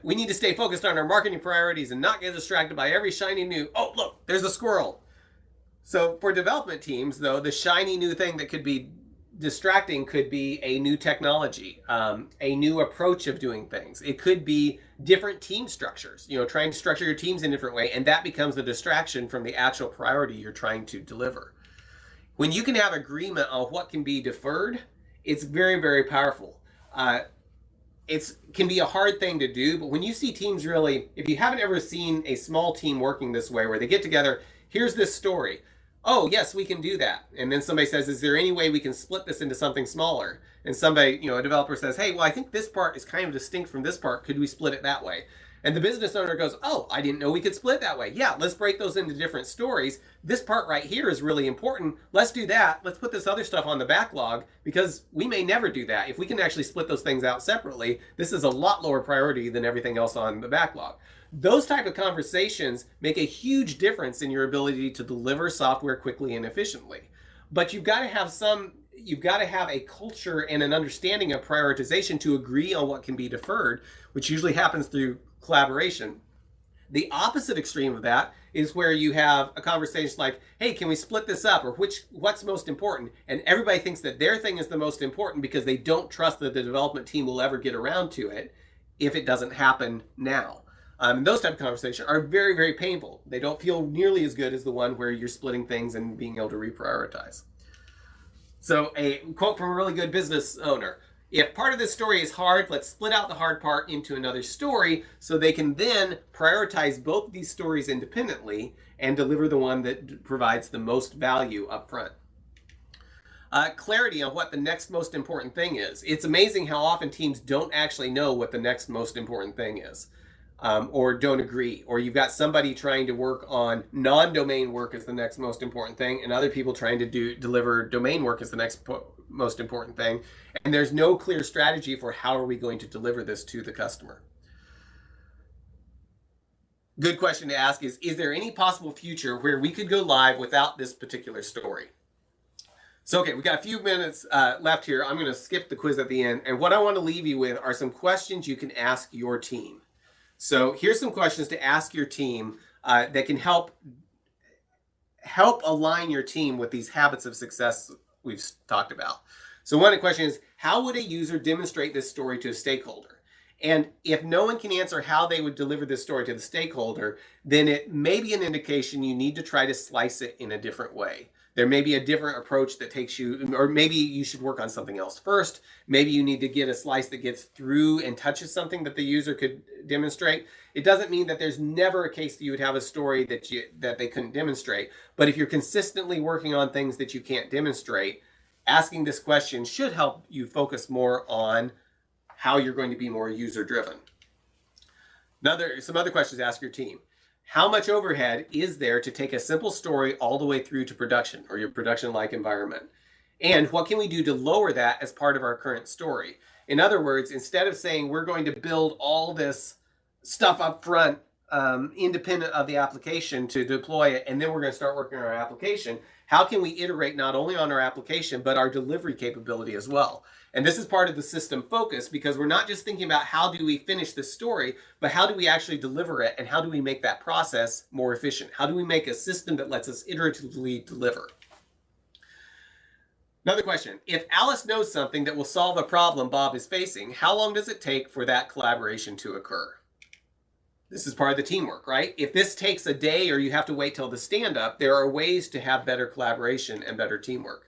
We need to stay focused on our marketing priorities and not get distracted by every shiny new, oh, look, there's a squirrel. So for development teams, though, the shiny new thing that could be distracting could be a new technology, a new approach of doing things. It could be different team structures, trying to structure your teams in a different way, and that becomes a distraction from the actual priority you're trying to deliver. When you can have agreement on what can be deferred, it's very, very powerful. It can be a hard thing to do, but when you see teams really, if you haven't ever seen a small team working this way, where they get together, here's this story. Oh, yes, we can do that. And then somebody says, is there any way we can split this into something smaller? And somebody, a developer says, hey, well, I think this part is kind of distinct from this part. Could we split it that way? And the business owner goes, oh, I didn't know we could split that way. Yeah, let's break those into different stories. This part right here is really important. Let's do that. Let's put this other stuff on the backlog, because we may never do that. If we can actually split those things out separately, this is a lot lower priority than everything else on the backlog. Those type of conversations make a huge difference in your ability to deliver software quickly and efficiently. But you've got to have a culture and an understanding of prioritization to agree on what can be deferred, which usually happens through collaboration. The opposite extreme of that is where you have a conversation like, hey, can we split this up, or what's most important? And everybody thinks that their thing is the most important because they don't trust that the development team will ever get around to it if it doesn't happen now. Those type of conversations are very, very painful. They don't feel nearly as good as the one where you're splitting things and being able to reprioritize. So a quote from a really good business owner: if part of this story is hard, let's split out the hard part into another story so they can then prioritize both of these stories independently and deliver the one that provides the most value up front. Clarity on what the next most important thing is. It's amazing how often teams don't actually know what the next most important thing is. Or don't agree, or you've got somebody trying to work on non-domain work as the next most important thing, and other people trying to deliver domain work as the next most important thing, and there's no clear strategy for how are we going to deliver this to the customer. Good question to ask is there any possible future where we could go live without this particular story? So, okay, we've got a few minutes left here. I'm going to skip the quiz at the end, and what I want to leave you with are some questions you can ask your team. So here's some questions to ask your team that can help align your team with these habits of success we've talked about. So one question is, how would a user demonstrate this story to a stakeholder? And if no one can answer how they would deliver this story to the stakeholder, then it may be an indication you need to try to slice it in a different way. There may be a different approach that takes you, or maybe you should work on something else first. Maybe you need to get a slice that gets through and touches something that the user could demonstrate. It doesn't mean that there's never a case that you would have a story that they couldn't demonstrate. But if you're consistently working on things that you can't demonstrate, asking this question should help you focus more on how you're going to be more user-driven. Some other questions to ask your team. How much overhead is there to take a simple story all the way through to production or your production-like environment? And what can we do to lower that as part of our current story? In other words, instead of saying we're going to build all this stuff up front, independent of the application to deploy it, and then we're going to start working on our application, how can we iterate not only on our application, but our delivery capability as well? And this is part of the system focus, because we're not just thinking about how do we finish this story, but how do we actually deliver it, and how do we make that process more efficient? How do we make a system that lets us iteratively deliver? Another question. If Alice knows something that will solve a problem Bob is facing, how long does it take for that collaboration to occur? This is part of the teamwork, right? If this takes a day or you have to wait till the stand-up, there are ways to have better collaboration and better teamwork.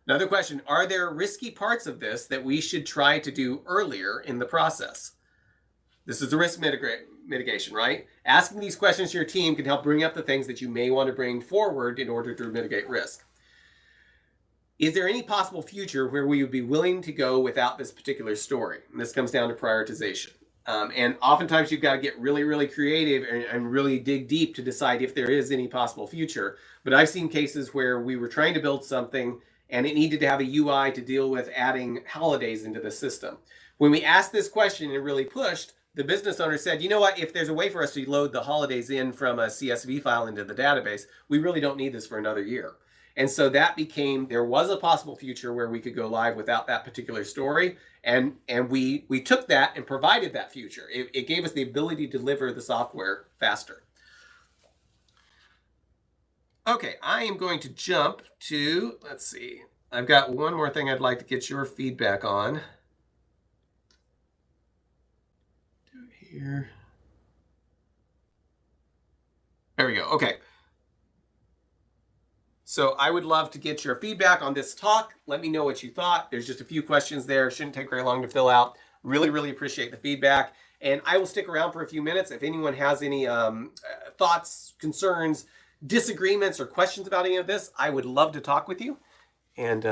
Another question, are there risky parts of this that we should try to do earlier in the process? This is the risk mitigation, right? Asking these questions to your team can help bring up the things that you may want to bring forward in order to mitigate risk. Is there any possible future where we would be willing to go without this particular story? And this comes down to prioritization. And oftentimes you've got to get really, really creative and really dig deep to decide if there is any possible future. But I've seen cases where we were trying to build something and it needed to have a UI to deal with adding holidays into the system. When we asked this question and really pushed, the business owner said, you know what, if there's a way for us to load the holidays in from a CSV file into the database, we really don't need this for another year. And so that became, there was a possible future where we could go live without that particular story. And we took that and provided that future. It gave us the ability to deliver the software faster. Okay, I am going to jump to, let's see, I've got one more thing I'd like to get your feedback on. Do it here. There we go, okay. So I would love to get your feedback on this talk. Let me know what you thought. There's just a few questions there. Shouldn't take very long to fill out. Really, really appreciate the feedback. And I will stick around for a few minutes. If anyone has any thoughts, concerns, disagreements, or questions about any of this, I would love to talk with you. And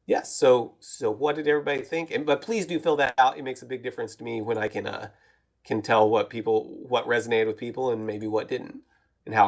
yeah, so what did everybody think? But please do fill that out. It makes a big difference to me when I can tell what resonated with people and maybe what didn't.